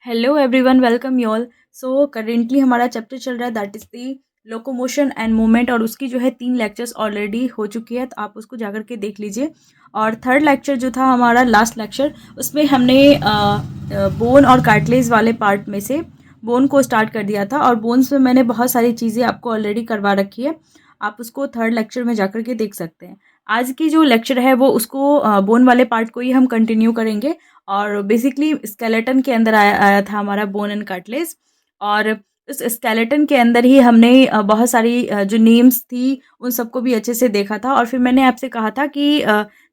Hello everyone, welcome you all. So currently हमारा chapter चल रहा है that is the locomotion and movement, और उसकी जो है 3 लेक्चर्स ऑलरेडी हो चुकी है, तो आप उसको जाकर के देख लीजिए। और थर्ड लेक्चर जो था हमारा लास्ट लेक्चर, उसमें हमने बोन और कार्टिलेज वाले पार्ट में से बोन को स्टार्ट कर दिया था, और बोन्स में मैंने बहुत सारी चीज़ें आपको ऑलरेडी करवा रखी है। आप उसको थर्ड लेक्चर में जाकर के देख सकते हैं। आज की जो लेक्चर है वो उसको बोन वाले पार्ट को ही हम कंटिन्यू करेंगे। और बेसिकली स्केलेटन के अंदर आया आया था हमारा बोन एंड कार्टिलेज। और उस स्केलेटन के अंदर ही हमने बहुत सारी जो नेम्स थी उन सबको भी अच्छे से देखा था। और फिर मैंने आपसे कहा था कि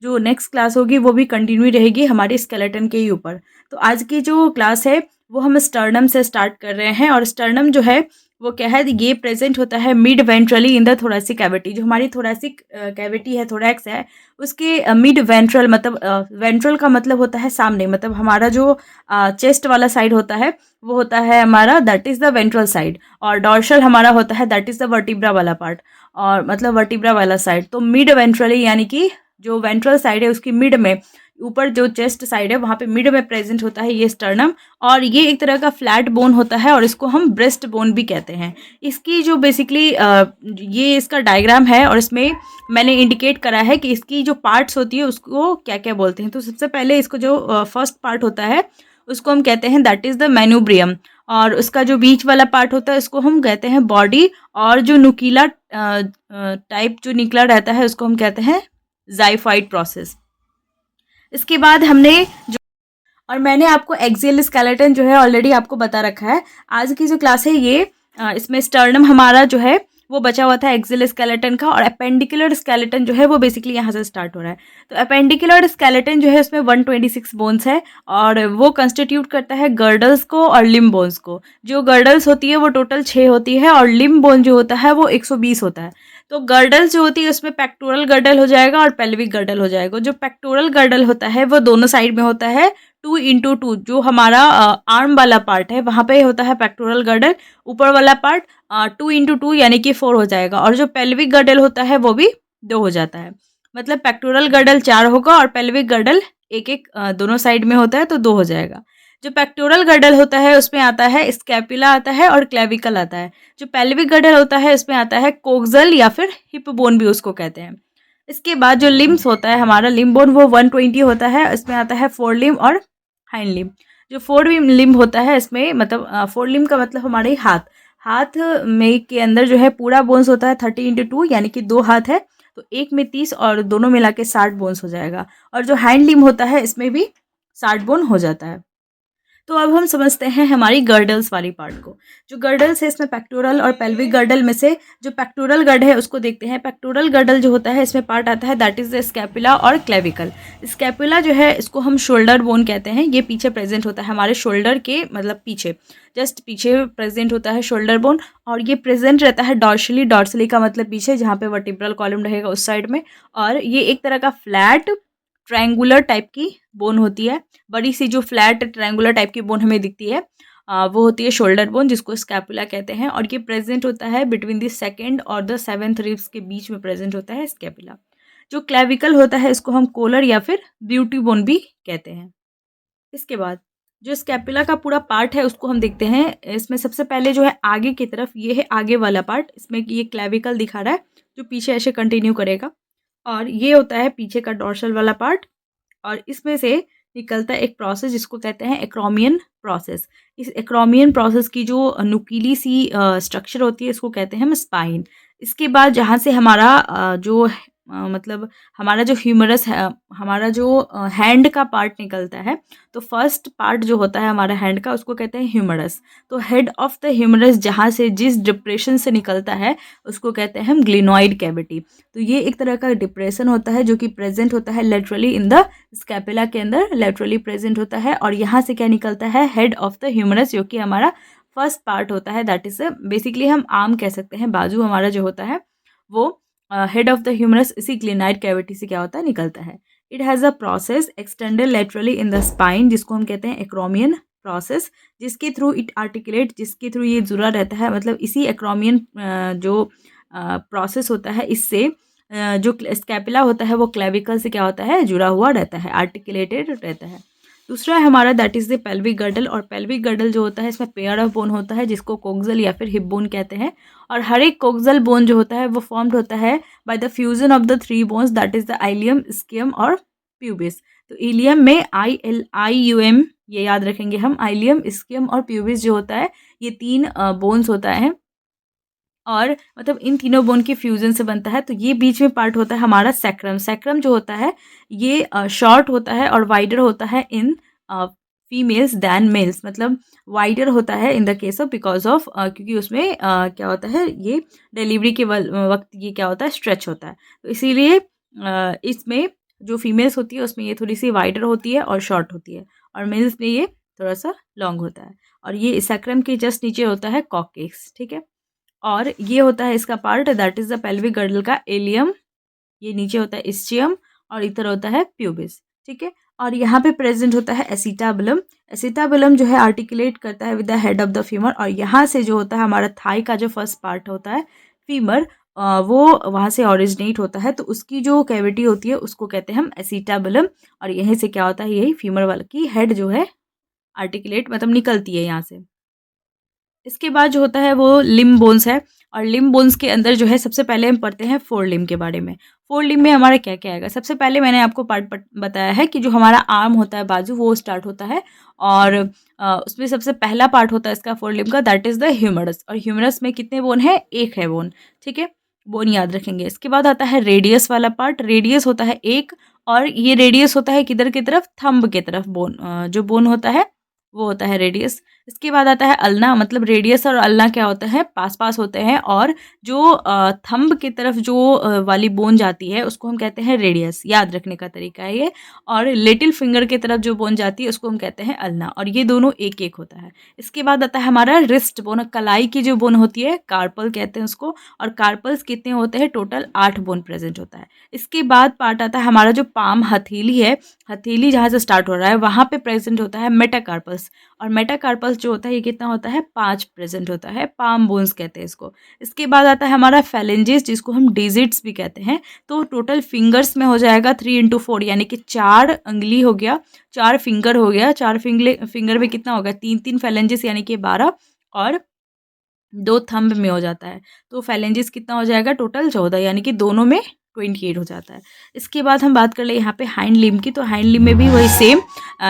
जो नेक्स्ट क्लास होगी वो भी कंटिन्यू रहेगी हमारी स्केलेटन के ही ऊपर। तो आज की जो क्लास है वो हम स्टर्नम से स्टार्ट कर रहे हैं। और स्टर्नम जो है वो क्या है, ये प्रेजेंट होता है mid ventrally in the thoracic cavity. जो हमारी थोरेसिक कैविटी है, थोरैक्स है, उसके मिड वेंट्रल, मतलब वेंट्रल का मतलब होता है सामने, मतलब हमारा जो चेस्ट वाला साइड होता है वो होता है हमारा that is the ventral side. और डॉर्शल हमारा होता है दैट इज़ द वर्टिब्रा वाला पार्ट, और मतलब वर्टिब्रा वाला साइड। तो मिड वेंट्रली यानी कि जो वेंट्रल साइड है उसकी मिड में, ऊपर जो चेस्ट साइड है वहाँ पे मिड में प्रेजेंट होता है ये स्टर्नम। और ये एक तरह का फ्लैट बोन होता है और इसको हम ब्रेस्ट बोन भी कहते हैं। इसकी जो बेसिकली ये इसका डायग्राम है, और इसमें मैंने इंडिकेट करा है कि इसकी जो पार्ट्स होती है उसको क्या क्या बोलते हैं। तो सबसे पहले इसको जो फर्स्ट पार्ट होता है उसको हम कहते हैं दैट इज़ द मैन्यूब्रियम। और उसका जो बीच वाला पार्ट होता है उसको हम कहते हैं बॉडी। और जो नुकीला टाइप जो निकला रहता है उसको हम कहते हैं जाइफाइड प्रोसेस। इसके बाद हमने जो, और मैंने आपको एक्सियल स्केलेटन जो है ऑलरेडी आपको बता रखा है। आज की जो क्लास है ये इसमें स्टर्नम हमारा जो है वो बचा हुआ था एक्सियल स्केलेटन का, और अपेंडिकुलर स्केलेटन जो है वो बेसिकली यहाँ से स्टार्ट हो रहा है। तो अपेंडिकुलर स्केलेटन जो है उसमें 126 बोन्स है, और वो कंस्टिट्यूट करता है गर्डल्स को और लिम्ब बोन्स को। जो गर्डल्स होती है वो टोटल 6 होती है, और लिम्ब बोन जो होता है वो 120 होता है। तो गर्डल्स जो होती है उसमें पेक्टोरल गर्डल हो जाएगा और पेल्विक गर्डल हो जाएगा। जो पेक्टोरल गर्डल होता है वो दोनों साइड में होता है 2x2। जो हमारा आर्म वाला पार्ट है वहाँ पे होता है पेक्टोरल गर्डल, ऊपर वाला पार्ट 2x2 यानी कि 4 हो जाएगा। और जो पेल्विक गर्डल होता है वो भी 2 हो जाता है। मतलब पेक्टोरल गर्डल 4 होगा और पेल्विक गर्डल एक एक दोनों साइड में होता है तो 2 हो जाएगा। जो पेक्टोरल गर्डल होता है उसमें आता है स्कैपुला आता है और क्लेविकल आता है। जो पेल्विक गर्डल होता है इसमें आता है कोक्सल या फिर हिप बोन भी उसको कहते हैं। इसके बाद जो लिम्स होता है हमारा लिम्ब बोन वो 120 होता है। इसमें आता है फोर लिम्ब और हाइंड लिम्ब। जो फोर लिम्ब होता है इसमें मतलब फोर लिम्ब का मतलब हमारे हाथ, हाथ में के अंदर जो है पूरा बोन्स होता है 30x2 यानी कि 2 हाथ है, तो एक में 30 और दोनों मिला के 60 बोन्स हो जाएगा। और जो हाइंड लिम्ब होता है इसमें भी 60 बोन हो जाता है। तो अब हम समझते हैं हमारी गर्डल्स वाली पार्ट को। जो गर्डल्स है इसमें पेक्टोरल और पेल्विक गर्डल में से जो पेक्टोरल गर्डल है उसको देखते हैं। पेक्टोरल गर्डल जो होता है इसमें पार्ट आता है दैट इज द स्कैपुला और क्लेविकल। स्कैपुला जो है इसको हम शोल्डर बोन कहते हैं। ये पीछे प्रेजेंट होता है हमारे शोल्डर के, मतलब पीछे, जस्ट पीछे प्रेजेंट होता है शोल्डर बोन। और ये प्रेजेंट रहता है डॉर्शली, डॉर्सली का मतलब पीछे, जहाँ पे वर्टिब्रल कॉलम रहेगा उस साइड में। और ये एक तरह का फ्लैट ट्रायंगुलर टाइप की बोन होती है। बड़ी सी जो फ्लैट ट्रायंगुलर टाइप की बोन हमें दिखती है वो होती है शोल्डर बोन, जिसको स्कैपुला कहते हैं। और ये प्रेजेंट होता है बिटवीन द सेकंड और द सेवेंथ रिब्स के बीच में प्रेजेंट होता है स्कैपुला। जो क्लेविकल होता है इसको हम कोलर या फिर ब्यूटी बोन भी कहते हैं। इसके बाद जो स्कैपुला का पूरा पार्ट है उसको हम देखते हैं। इसमें सबसे पहले जो है आगे की तरफ, ये है आगे वाला पार्ट। इसमें ये क्लेविकल दिखा रहा है जो पीछे ऐसे कंटिन्यू करेगा। और ये होता है पीछे का डॉर्सल वाला पार्ट। और इसमें से निकलता है एक प्रोसेस जिसको कहते हैं एक्रोमियन प्रोसेस। इस एक्रोमियन प्रोसेस की जो नुकीली सी स्ट्रक्चर होती है इसको कहते हैं हम स्पाइन। इसके बाद जहाँ से हमारा मतलब हमारा जो ह्यूमरस है, हमारा जो हैंड का पार्ट निकलता है, तो फर्स्ट पार्ट जो होता है हमारा हैंड का उसको कहते हैं ह्यूमरस। तो हेड ऑफ द ह्यूमरस जहाँ से जिस डिप्रेशन से निकलता है उसको कहते हैं हम ग्लिनॉइड कैविटी। तो ये एक तरह का डिप्रेशन होता है जो कि प्रेजेंट होता है लेटरली इन द स्कैपुला के अंदर, लेटरली प्रेजेंट होता है। और यहाँ से क्या निकलता है, हेड ऑफ द ह्यूमरस, जो कि हमारा फर्स्ट पार्ट होता है। दैट इज बेसिकली हम आर्म कह सकते हैं, बाजू हमारा जो होता है वो हेड ऑफ द ह्यूमरस इसी ग्लिनाइड कैविटी से क्या होता है, निकलता है। It has a process extended laterally in the spine जिसको हम कहते हैं एक्रोमियन प्रोसेस, जिसके थ्रू इट आर्टिकुलेट, जिसके थ्रू ये जुड़ा रहता है। मतलब इसी एक्रोमियन जो प्रोसेस होता है इससे जो स्कैपुला होता है वो क्लेविकल से क्या होता है, जुड़ा हुआ रहता है, आर्टिकुलेटेड रहता है। दूसरा है हमारा that is the pelvic girdle, और पेल्विक गर्डल जो होता है इसमें पेयर ऑफ बोन होता है जिसको कोक्सल या फिर हिप बोन कहते हैं। और हर एक कोक्सल बोन जो होता है वो फॉर्म्ड होता है by the fusion of the three bones that is the ilium, ischium और प्यूबिस। तो इलियम में ILIUM ये याद रखेंगे हम, आइलियम, स्कियम और प्यूबिस जो होता है ये 3 बोन्स होता है, और मतलब इन तीनों बोन के फ्यूजन से बनता है। तो ये बीच में पार्ट होता है हमारा सैक्रम। सैक्रम जो होता है ये शॉर्ट होता है और वाइडर होता है इन फीमेल्स दैन मेल्स, मतलब वाइडर होता है in the case of because of क्योंकि उसमें क्या होता है ये डिलीवरी के वक्त ये क्या होता है स्ट्रेच होता है। तो इसीलिए इसमें जो फीमेल्स होती है उसमें ये थोड़ी सी वाइडर होती है और शॉर्ट होती है, और मेल्स में ये थोड़ा सा लॉन्ग होता है। और ये सैक्रम के जस्ट नीचे होता है कॉकेक्स, ठीक है। और ये होता है इसका part that is the pelvic girdle का एलियम, ये नीचे होता है इस्चियम और इधर होता है प्यूबिस, ठीक है। और यहाँ पे प्रेजेंट होता है एसिटाबुलम। एसिटाबुलम जो है आर्टिकुलेट करता है with the head of the femur, और यहाँ से जो होता है हमारा थाई का जो फर्स्ट पार्ट होता है फीमर वो वहाँ से ऑरिजिनेट होता है, तो उसकी जो कैविटी होती है उसको कहते हैं हम एसिटाबुलम। और यहीं से क्या होता है यही फीमर वाला की हेड जो है आर्टिकुलेट मतलब निकलती है यहाँ से। इसके बाद जो होता है वो लिम्ब बोन्स है, और लिम्ब बोन्स के अंदर जो है सबसे पहले हम पढ़ते हैं फोर लिम्ब के बारे में। फोर लिम्ब में हमारा क्या क्या आएगा, सबसे पहले मैंने आपको पार्ट बताया है कि जो हमारा आर्म होता है बाजू वो स्टार्ट होता है, और उसमें सबसे पहला पार्ट होता है इसका फोर लिम्ब का दैट इज़ द ह्यूमरस। और ह्यूमरस में कितने बोन है, एक है बोन, ठीक है, बोन याद रखेंगे। इसके बाद आता है रेडियस वाला पार्ट, रेडियस होता है एक, और ये रेडियस होता है किधर की तरफ, थंब की तरफ बोन, जो बोन होता है वो होता है रेडियस। इसके बाद आता है अल्ना, मतलब रेडियस और अल्ना क्या होता है, पास पास होते हैं, और जो थंब की तरफ जो वाली बोन जाती है उसको हम कहते हैं रेडियस, याद रखने का तरीका है ये। और लिटिल फिंगर की तरफ जो बोन जाती है उसको हम कहते हैं अल्ना, और ये दोनों एक एक होता है। इसके बाद आता है हमारा रिस्ट बोन, कलाई की जो बोन होती है कार्पल कहते हैं उसको, और कार्पल्स कितने होते हैं, टोटल 8 बोन प्रेजेंट होता है। इसके बाद पार्ट आता है हमारा जो पाम हथेली है, हथेली जहाँ से स्टार्ट हो रहा है वहाँ पे प्रेजेंट होता है मेटाकार्पल्स, और मेटाकार्पल्स जो होता है ये कितना होता है, 5 प्रेजेंट होता है, पाम बोन्स कहते हैं इसको। इसके बाद आता है हमारा फेलेंजेस जिसको हम डिजिट्स भी कहते हैं। तो टोटल फिंगर्स में हो जाएगा 3 × 4 यानी कि 4 अंगुली हो गया, 4 फिंगर हो गया, 4 फिंगर में कितना होगा, 3 फेलेंजेस यानी कि 12, और 2 थंब में हो जाता है। तो फेलेंजेस कितना हो जाएगा, टोटल 14 यानी कि दोनों में 28 हो जाता है। इसके बाद हम बात कर ले यहाँ पे हाइंड लिम्ब की, तो हाइंड लिम्ब में भी वही सेम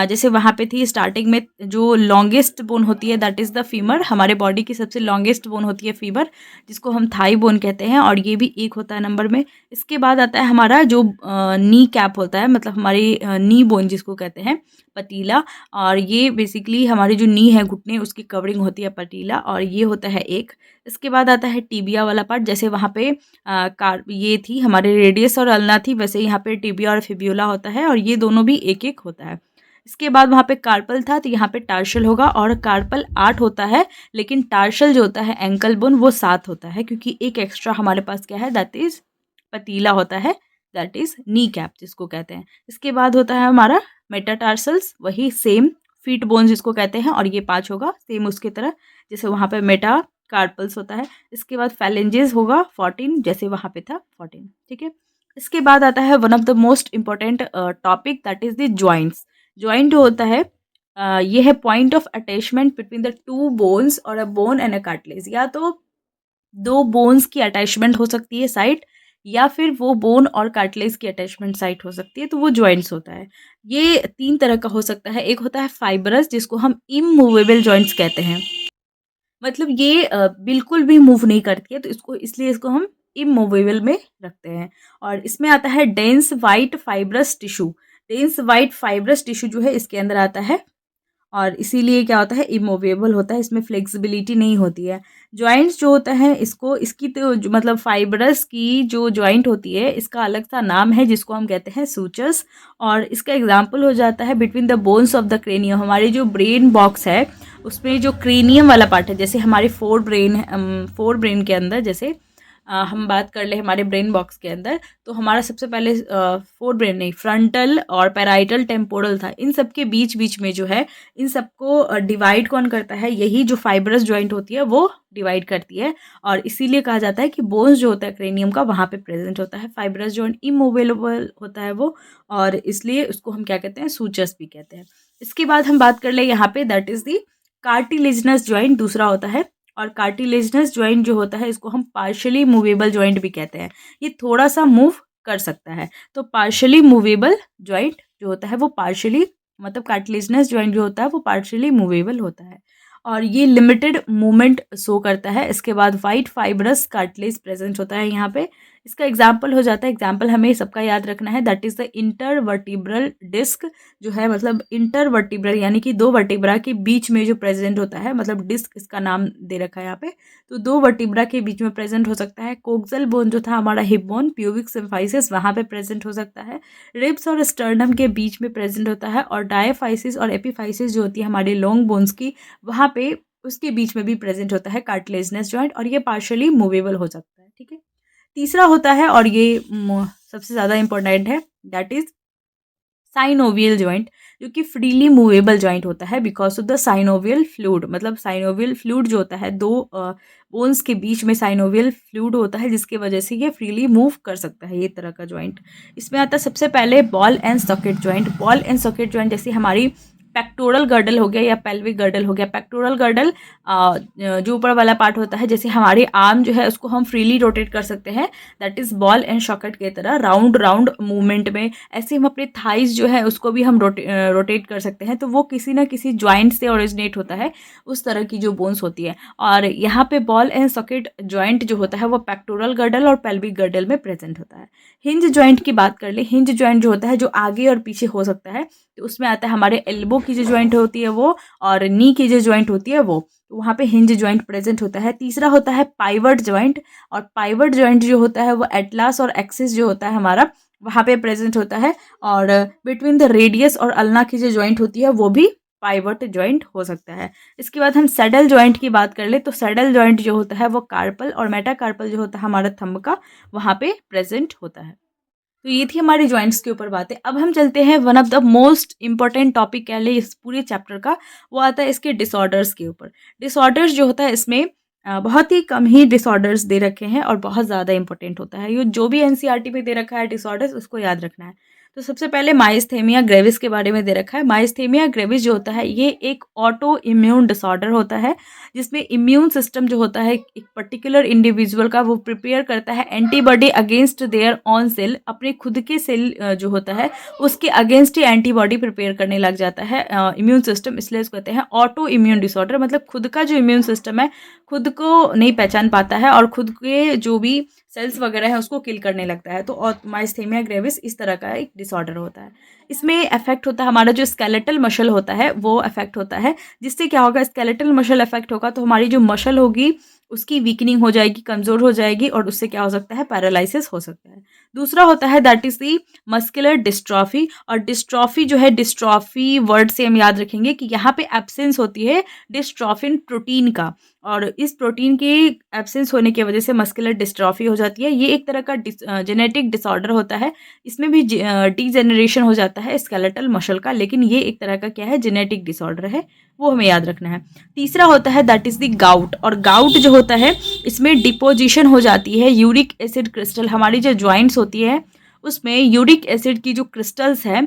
जैसे वहाँ पे थी स्टार्टिंग में, जो लॉन्गेस्ट बोन होती है दैट इज़ द फीमर, हमारे बॉडी की सबसे लॉन्गेस्ट बोन होती है फीमर जिसको हम थाई बोन कहते हैं, और ये भी एक होता है नंबर में। इसके बाद आता है हमारा जो नी कैप होता है, मतलब हमारी नी बोन जिसको कहते हैं पतीला, और ये बेसिकली हमारी जो नी है घुटने उसकी कवरिंग होती है पतीला, और ये होता है एक। इसके बाद आता है टिबिया वाला पार्ट, जैसे वहाँ पे ये थी हमारे रेडियस और अल्ना थी, वैसे यहाँ पे टिबिया और फिब्यूला होता है, और ये दोनों भी एक एक होता है। इसके बाद वहाँ पे कार्पल था, तो यहाँ पे टार्शल होगा, और कार्पल 8 होता है, लेकिन टार्शल जो होता है एंकल बोन वो 7 होता है, क्योंकि एक एक्स्ट्रा हमारे पास क्या है दैट इज़ पतीला होता है, दैट इज़ नी कैप जिसको कहते हैं। इसके बाद होता है हमारा मेटाटार्सल्स, वही सेम फीट बोन जिसको कहते हैं, और ये 5 होगा सेम उसकी तरह, जैसे वहाँ पे मेटा कार्पल्स होता है। इसके बाद फैलेंजेस होगा 14 जैसे वहाँ पे था 14, ठीक है। इसके बाद आता है one of the most important topic that is the joints. Joint होता है ये है point of attachment between the 2 bones और अ बोन एंड अ कार्टिलेज, या तो 2 बोन्स की अटैचमेंट हो सकती है साइट, या फिर वो बोन और कार्टिलेज की अटैचमेंट साइट हो सकती है, तो वो जॉइंट्स होता है। ये 3 तरह का हो सकता है, एक होता है फाइब्रस जिसको हम इमूवेबल जॉइंट्स कहते हैं, मतलब ये बिल्कुल भी मूव नहीं करती है, तो इसलिए इसको हम इमूवेबल में रखते हैं। और इसमें आता है dense white fibrous tissue, dense white fibrous tissue जो है इसके अंदर आता है, और इसीलिए क्या होता है इमूवेबल होता है, इसमें फ्लेक्सिबिलिटी नहीं होती है। जॉइंट्स जो होता है इसकी तो मतलब फाइब्रस की जो जॉइंट होती है इसका अलग सा नाम है जिसको हम कहते हैं सूचर्स, और इसका एग्जांपल हो जाता है between the bones of the cranium, हमारी जो ब्रेन बॉक्स है उसमें जो क्रेनियम वाला पार्ट है, जैसे हमारे फोर ब्रेन के अंदर जैसे हम बात कर ले हमारे ब्रेन बॉक्स के अंदर, तो हमारा सबसे पहले फोर ब्रेन नहीं, फ्रंटल और पैराइटल टेम्पोरल था। इन सब के बीच बीच में जो है, इन सबको डिवाइड कौन करता है, यही जो फाइब्रस जॉइंट होती है वो डिवाइड करती है। और इसीलिए कहा जाता है कि बोन्स जो होता है क्रेनियम का वहाँ पे प्रेजेंट होता है। फाइब्रस जॉइंट इमूवेबल होता है वो, और इसलिए उसको हम क्या कहते हैं, सूचस भी कहते हैं। इसके बाद हम बात कर ले यहाँ पे, that is the cartilaginous joint दूसरा होता है। और कार्टिलेजनस जॉइंट जो होता है इसको हम पार्शियली मूवेबल जॉइंट भी कहते हैं। ये थोड़ा सा मूव कर सकता है। तो पार्शियली मूवेबल जॉइंट जो होता है वो पार्शियली, मतलब कार्टिलेजनस जॉइंट जो होता है वो पार्शियली मूवेबल होता है और ये लिमिटेड मूवमेंट शो करता है। इसके बाद वाइट फाइब्रस कार्टिलेज प्रेजेंट होता है यहाँ पे। इसका एग्जाम्पल हो जाता है, एग्जाम्पल हमें सबका याद रखना है, that is the intervertebral disc जो है, मतलब इंटरवर्टिब्रल यानी कि दो वर्टिब्रा के बीच में जो प्रेजेंट होता है, मतलब डिस्क इसका नाम दे रखा है यहाँ पे। तो दो वर्टिब्रा के बीच में प्रेजेंट हो सकता है। कोक्सल बोन जो था हमारा हिप बोन, प्यूबिक सिम्फाइसिस वहाँ पे प्रेजेंट हो सकता है। रिब्स और स्टर्नम के बीच में प्रेजेंट होता है। और डायफाइसिस और एपीफाइसिस जो होती है हमारी लॉन्ग बोन्स की, वहाँ पे उसके बीच में भी प्रेजेंट होता है कार्टिलेजनस जॉइंट, और ये पार्शियली मूवेबल हो सकता है। ठीक है, तीसरा होता है और ये सबसे ज़्यादा इंपॉर्टेंट है, दैट इज साइनोवियल जॉइंट, जो कि फ्रीली मूवेबल जॉइंट होता है because of the synovial fluid. मतलब साइनोवियल फ्लूइड जो होता है, दो बोन्स के बीच में साइनोवियल फ्लूइड होता है जिसकी वजह से ये फ्रीली मूव कर सकता है, ये तरह का जॉइंट। इसमें आता है सबसे पहले ball and socket joint. Ball and socket joint जैसे हमारी पेक्टोरल गर्डल हो गया या पेल्विक गर्डल हो गया। पेक्टोरल गर्डल जो ऊपर वाला पार्ट होता है, जैसे हमारे आर्म जो है उसको हम फ्रीली रोटेट कर सकते हैं, that is ball and socket की तरह राउंड राउंड मूवमेंट में। ऐसे हम अपने थाइज जो है उसको भी हम रोटेट कर सकते हैं, तो वो किसी ना किसी ज्वाइंट से ओरिजिनेट होता है, उस तरह की जो बोन्स होती है। और यहाँ पे बॉल एंड सॉकेट जॉइंट जो होता है वो पेक्टोरल गर्डल और पेल्विक गर्डल में प्रेजेंट होता है। हिंज जॉइंट की बात कर ले, हिंज जॉइंट जो होता है जो आगे और पीछे हो सकता है, तो उसमें आता है हमारे एल्बो की जो जॉइंट होती है वो, और नी की जो जॉइंट होती है वो, तो वहाँ पे हिंज जॉइंट प्रेजेंट होता है। तीसरा होता है पाइवट जॉइंट, और पाइवट जॉइंट जो होता है वो एटलास और एक्सिस जो होता है हमारा, वहाँ पे प्रेजेंट होता है। और बिटवीन द रेडियस और अल्ना की जो जॉइंट होती है वो भी पाइवट जॉइंट हो सकता है। इसके बाद हम सैडल जॉइंट की बात कर ले, तो सैडल जॉइंट जो होता है वो कार्पल और मेटाकार्पल जो होता है हमारा थंब का, वहाँ पे प्रेजेंट होता है। तो ये थी हमारी जॉइंट्स के ऊपर बातें। अब हम चलते हैं one of the most important topic कह ले इस पूरे चैप्टर का, वो आता है इसके डिसऑर्डर्स के ऊपर। डिसऑर्डर्स जो होता है इसमें बहुत ही कम ही डिसऑर्डर्स दे रखे हैं और बहुत ज़्यादा इंपॉर्टेंट होता है। ये जो भी एनसीईआरटी में दे रखा है डिसऑर्डर्स, उसको याद रखना है। तो सबसे पहले माइस्थेमिया ग्रेविस के बारे में दे रखा है। माइस्थेमिया ग्रेविस जो होता है ये एक ऑटो इम्यून डिसऑर्डर होता है, जिसमें इम्यून सिस्टम जो होता है एक पर्टिकुलर इंडिविजुअल का, वो प्रिपेयर करता है antibody against their on sale, अपने खुद के सेल जो होता है उसके अगेंस्ट ही एंटीबॉडी प्रिपेयर करने लग जाता है इम्यून सिस्टम, इसलिए इसको कहते हैं ऑटो इम्यून डिसऑर्डर। मतलब खुद का जो इम्यून सिस्टम है खुद को नहीं पहचान पाता है और खुद के जो भी सेल्स वगैरह है उसको किल करने लगता है। तो माइस्थेमिया ग्रेविस इस तरह का एक डिसऑर्डर होता है। इसमें अफेक्ट होता है हमारा जो स्केलेटल मसल होता है वो अफेक्ट होता है, जिससे क्या होगा, स्केलेटल मसल अफेक्ट होगा तो हमारी जो मसल होगी उसकी वीकनिंग हो जाएगी, कमज़ोर हो जाएगी, और उससे क्या हो सकता है, पैरालिसिस हो सकता है। दूसरा होता है that is the muscular dystrophy. और डिस्ट्रॉफी जो है, डिस्ट्रॉफी वर्ड से हम याद रखेंगे कि यहाँ पे एब्सेंस होती है डिस्ट्रॉफिन प्रोटीन का, और इस प्रोटीन की एब्सेंस होने की वजह से मस्कुलर डिस्ट्रॉफी हो जाती है। ये एक तरह का जेनेटिक डिसऑर्डर होता है। इसमें भी डीजेनरेशन हो जाता है स्केलेटल मसल का, लेकिन ये एक तरह का क्या है, जेनेटिक डिसऑर्डर है, वो हमें याद रखना है। तीसरा होता है दैट इज द गाउट। और गाउट जो होता है इसमें डिपोजिशन हो जाती है यूरिक एसिड क्रिस्टल, हमारी जो ज्वाइंट्स होती है उसमें यूरिक एसिड की जो क्रिस्टल्स है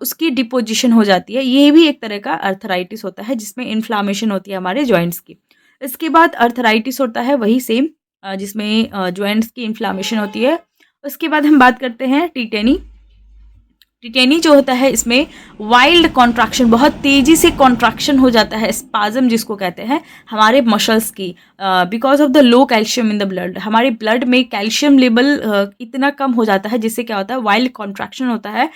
उसकी डिपोजिशन हो जाती है। ये भी एक तरह का अर्थराइटिस होता है जिसमें इन्फ्लामेशन होती है हमारे ज्वाइंट्स की। इसके बाद अर्थराइटिस होता है वही सेम, जिसमें ज्वाइंट्स की इन्फ्लामेशन होती है। उसके बाद हम बात करते हैं टिटेनी। टिटेनी जो होता है इसमें वाइल्ड कॉन्ट्रैक्शन, बहुत तेज़ी से कॉन्ट्रैक्शन हो जाता है, स्पाज्म जिसको कहते हैं हमारे मसल्स की, because of the low calcium in the blood. हमारे ब्लड में कैल्शियम लेवल इतना कम हो जाता है जिससे क्या होता है, वाइल्ड कॉन्ट्रैक्शन होता है,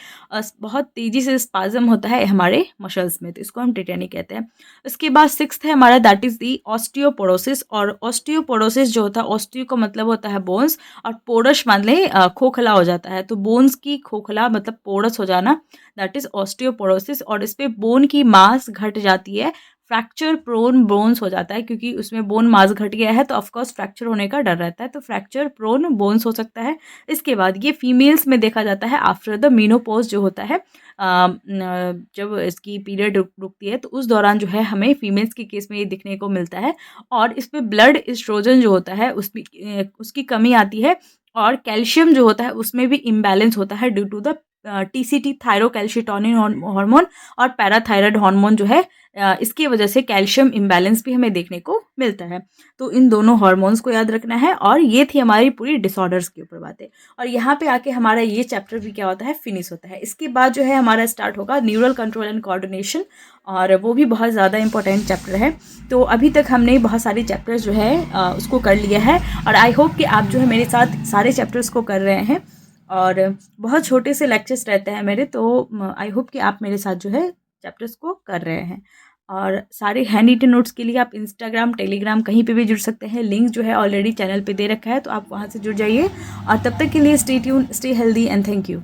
बहुत तेज़ी से स्पाज्म होता है हमारे मसल्स में, तो इसको हम टिटेनी कहते हैं। उसके बाद सिक्स्थ है हमारा दैट इज़ दी ऑस्टियोपोरोसिस। और ऑस्टियोपोरोसिस जो होता है, ऑस्टियो का मतलब होता है बोन्स, और पोरस मान लें खोखला हो जाता है, तो बोन्स की खोखला मतलब पोरस हो जाना, दैट इज ऑस्टियोपोरोसिस। और इस पे बोन की मास घट जाती है फ्रैक्चर प्रोन बोन्स हो जाता है, क्योंकि उसमें बोन मास घट गया है तो ऑफ कोर्स फ्रैक्चर होने का डर रहता है, तो फ्रैक्चर प्रोन बोन्स हो सकता है। इसके बाद ये फीमेल्स में देखा जाता है आफ्टर द मीनोपॉज जो होता है, जब इसकी पीरियड रुकती है तो उस दौरान जो है हमें फीमेल्स के केस में ये दिखने को मिलता है। और इसमें ब्लड एस्ट्रोजन जो होता है उसकी कमी आती है, और कैल्शियम जो होता है उसमें भी इम्बैलेंस होता है due to the TCT thyrocalcitonin hormone और पैराथायराइड हार्मोन जो है, इसकी वजह से कैल्शियम इम्बैलेंस भी हमें देखने को मिलता है। तो इन दोनों हार्मोन्स को याद रखना है। और ये थी हमारी पूरी डिसऑर्डर्स के ऊपर बातें। और यहाँ पे आके हमारा ये चैप्टर भी क्या होता है, फिनिश होता है। इसके बाद जो है हमारा स्टार्ट होगा न्यूरल कंट्रोल एंड कोऑर्डिनेशन, और वो भी बहुत ज़्यादा इंपॉर्टेंट चैप्टर है। तो अभी तक हमने बहुत सारी चैप्टर्स जो है उसको कर लिया है, और आई होप कि आप जो है मेरे साथ सारे चैप्टर्स को कर रहे हैं। और बहुत छोटे से लेक्चर्स रहते हैं मेरे, तो आई होप कि आप मेरे साथ जो है चैप्टर्स को कर रहे हैं। और सारे हैंड रिटन नोट्स के लिए आप इंस्टाग्राम, टेलीग्राम कहीं पे भी जुड़ सकते हैं। लिंक जो है ऑलरेडी चैनल पे दे रखा है, तो आप वहाँ से जुड़ जाइए। और तब तक के लिए stay tune, stay healthy and thank you.